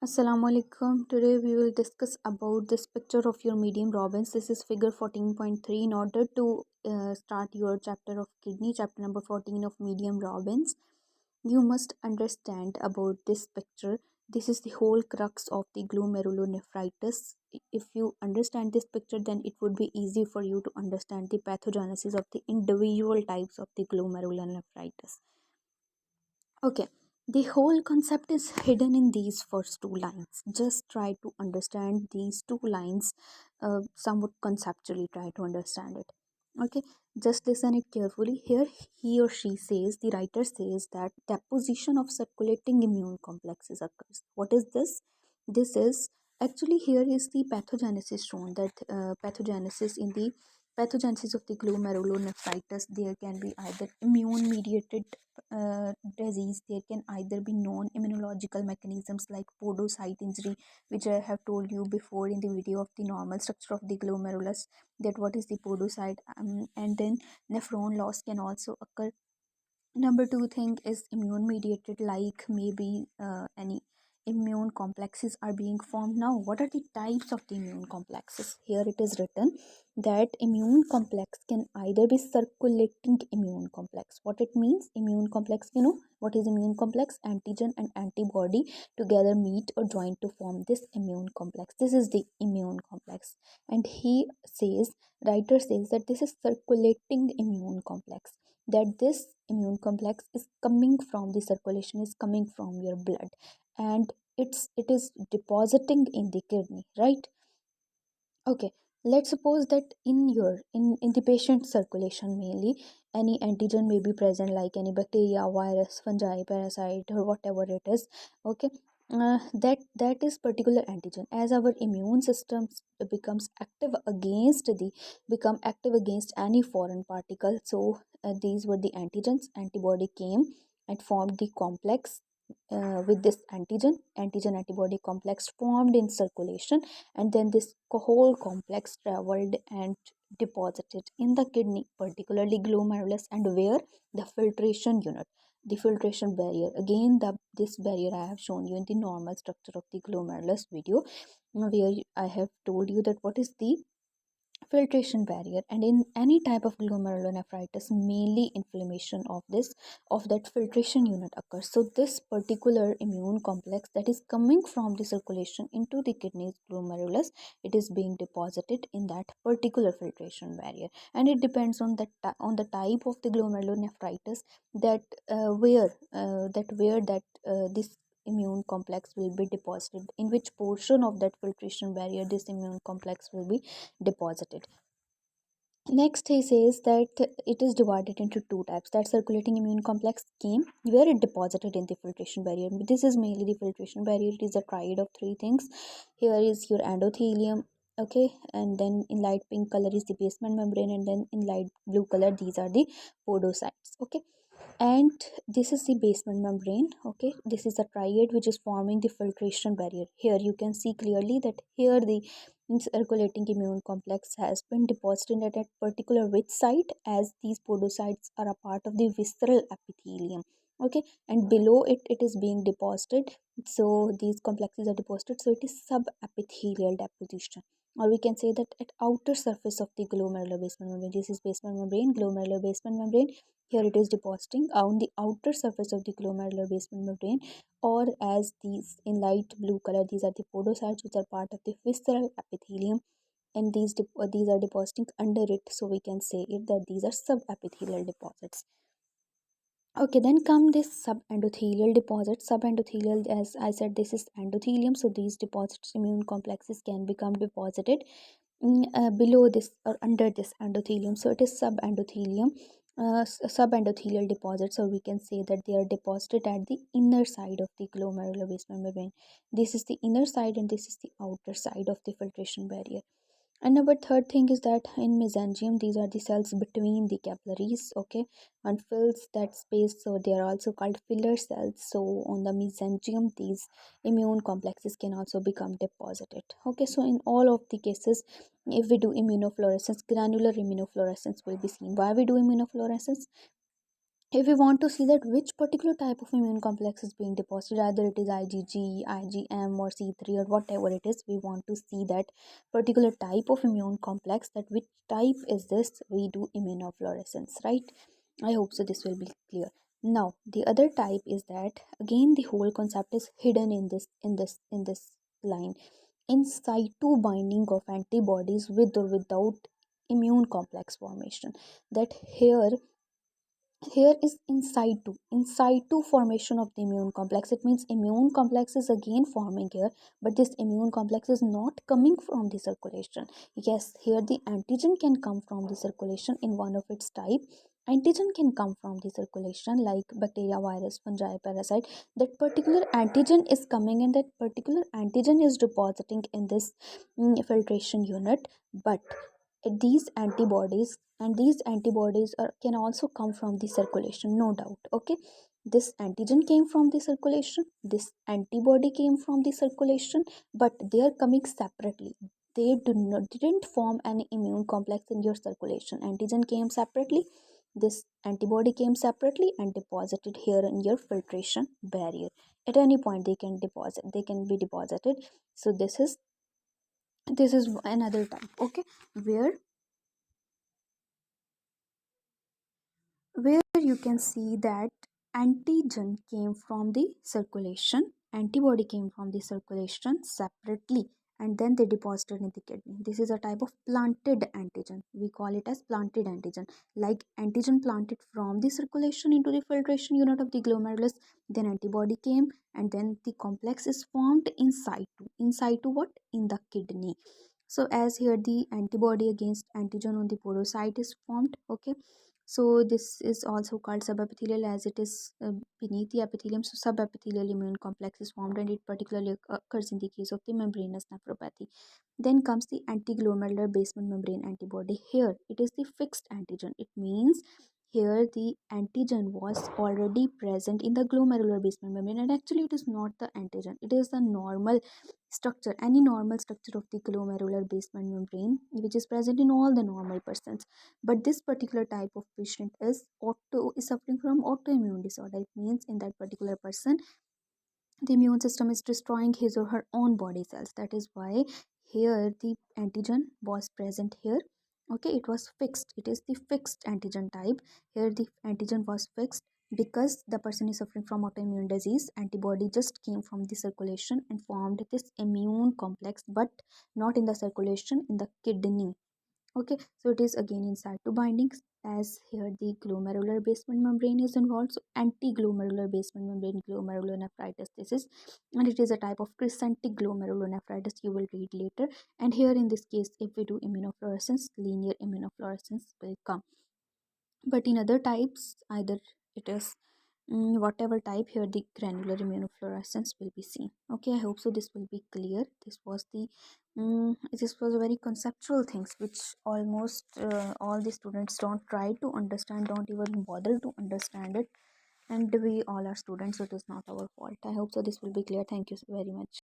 Assalamu alaikum. Today we will discuss about this picture of your medium Robbins. This is figure 14.3. In order to start your chapter of kidney, chapter number 14 of medium Robbins, you must understand about this picture. This is the whole crux of the glomerulonephritis. If you understand this picture, then it would be easy for you to understand the pathogenesis of the individual types of the glomerulonephritis. Okay, the whole concept is hidden in these first two lines. Just try to understand these two lines, somewhat conceptually try to understand it. Okay, just listen it carefully. Here, he or she says, the writer says that deposition of circulating immune complexes occurs. What is this? This is actually here is the pathogenesis shown that pathogenesis in the pathogenesis of the glomerulonephritis. There can be either immune mediated disease. There can either be non-immunological mechanisms like podocyte injury, which I have told you before in the video of the normal structure of the glomerulus, that what is the podocyte, and then nephron loss can also occur. Number two thing is immune mediated, like maybe any immune complexes are being formed. Now, what are the types of the immune complexes? Here it is written that immune complex can either be circulating immune complex. What it means? Immune complex, what is immune complex? Antigen and antibody together meet or join to form this immune complex. This is the immune complex. And he says, writer says that this is circulating immune complex, that this immune complex is coming from the circulation, is coming from your blood, and it is depositing in the kidney, right? Okay, let's suppose that in the patient circulation, mainly any antigen may be present, like any bacteria, virus, fungi, parasite, or whatever it is. Okay, that is particular antigen. As our immune system becomes active against the become active against any foreign particle, so these were the antigens. Antibody came and formed the complex with this antigen antibody complex formed in circulation, and then this whole complex traveled and deposited in the kidney, particularly glomerulus, and where the filtration unit, the filtration barrier. Again, this barrier I have shown you in the normal structure of the glomerulus video, where I have told you that what is the filtration barrier. And in any type of glomerulonephritis, mainly inflammation of that filtration unit occurs. So this particular immune complex that is coming from the circulation into the kidneys glomerulus, it is being deposited in that particular filtration barrier, and it depends on on the type of the glomerulonephritis, that this immune complex will be deposited, in which portion of that filtration barrier this immune complex will be deposited. Next, he says that it is divided into two types. That circulating immune complex came where it deposited in the filtration barrier. This is mainly the filtration barrier. It is a triad of three things. Here is your endothelium, okay, and then in light pink color is the basement membrane, and then in light blue color these are the podocytes, okay. And this is the basement membrane, okay. This is a triad which is forming the filtration barrier. Here you can see clearly that here the circulating immune complex has been deposited at a particular which site, as these podocytes are a part of the visceral epithelium, okay, and below it it is being deposited. So these complexes are deposited, so it is subepithelial deposition, or we can say that at outer surface of the glomerular basement membrane. This is basement membrane, glomerular basement membrane. Here it is depositing on the outer surface of the glomerular basement membrane, or as these in light blue color, these are the podocytes which are part of the visceral epithelium, and these are depositing under it. So we can say it that these are subepithelial deposits. Okay, then come this subendothelial deposit. Subendothelial, as I said, this is endothelium. So these deposits, immune complexes, can become deposited below this or under this endothelium. So it is subendothelium, subendothelial deposits, or we can say that they are deposited at the inner side of the glomerular basement membrane. This is the inner side, and this is the outer side of the filtration barrier. And number third thing is that in mesangium, these are the cells between the capillaries, okay, and fills that space. So they are also called filler cells. So on the mesangium, these immune complexes can also become deposited. Okay, so in all of the cases, if we do immunofluorescence, granular immunofluorescence will be seen. Why we do immunofluorescence? if we want to see that which particular type of immune complex is being deposited, either it is IgG, IgM, or C3, or whatever it is, we want to see that particular type of immune complex, that which type is this, we do immunofluorescence, right? I hope so this will be clear. Now the other type is that, again, the whole concept is hidden in this line: in situ binding of antibodies with or without immune complex formation. That here is in situ formation of the immune complex. It means immune complex is again forming here, but this immune complex is not coming from the circulation. Yes, here the antigen can come from the circulation in one of its type. Antigen can come from the circulation like bacteria, virus, fungi, parasite. That particular antigen is coming, and that particular antigen is depositing in this filtration unit. But these antibodies can also come from the circulation, no doubt. Okay, this antigen came from the circulation, this antibody came from the circulation, but they are coming separately. They didn't form an immune complex in your circulation. Antigen came separately, this antibody came separately and deposited here in your filtration barrier. At any point they can be deposited. So this is another type, okay, where you can see that antigen came from the circulation, antibody came from the circulation separately, and then they deposited in the kidney. This is a type of planted antigen. We call it as planted antigen. Like antigen planted from the circulation into the filtration unit of the glomerulus, then antibody came, and then the complex is formed inside to what, in the kidney. So as here the antibody against antigen on the podocyte is formed, okay. So this is also called subepithelial, as it is beneath the epithelium. So subepithelial immune complex is formed, and it particularly occurs in the case of the membranous nephropathy. Then comes the antiglomerular basement membrane antibody. Here it is the fixed antigen. It means here the antigen was already present in the glomerular basement membrane, and actually it is not the antigen, it is the normal structure, any normal structure of the glomerular basement membrane, which is present in all the normal persons. But this particular type of patient is suffering from autoimmune disorder. It means in that particular person the immune system is destroying his or her own body cells. That is why here the antigen was present here. Okay, it was fixed, it is the fixed antigen type. Here the antigen was fixed because the person is suffering from autoimmune disease. Antibody just came from the circulation and formed this immune complex, but not in the circulation, in the kidney. Okay, so it is again inside to bindings, as here the glomerular basement membrane is involved. So anti-glomerular basement membrane glomerulonephritis, this is, and it is a type of crescentic glomerulonephritis, you will read later. And here in this case, if we do immunofluorescence, linear immunofluorescence will come. But in other types, either it is whatever type, here the granular immunofluorescence will be seen. Okay, I hope so this will be clear. This was a very conceptual things which almost all the students don't try to understand, don't even bother to understand it. And we all are students, so it is not our fault. I hope so this will be clear. Thank you very much.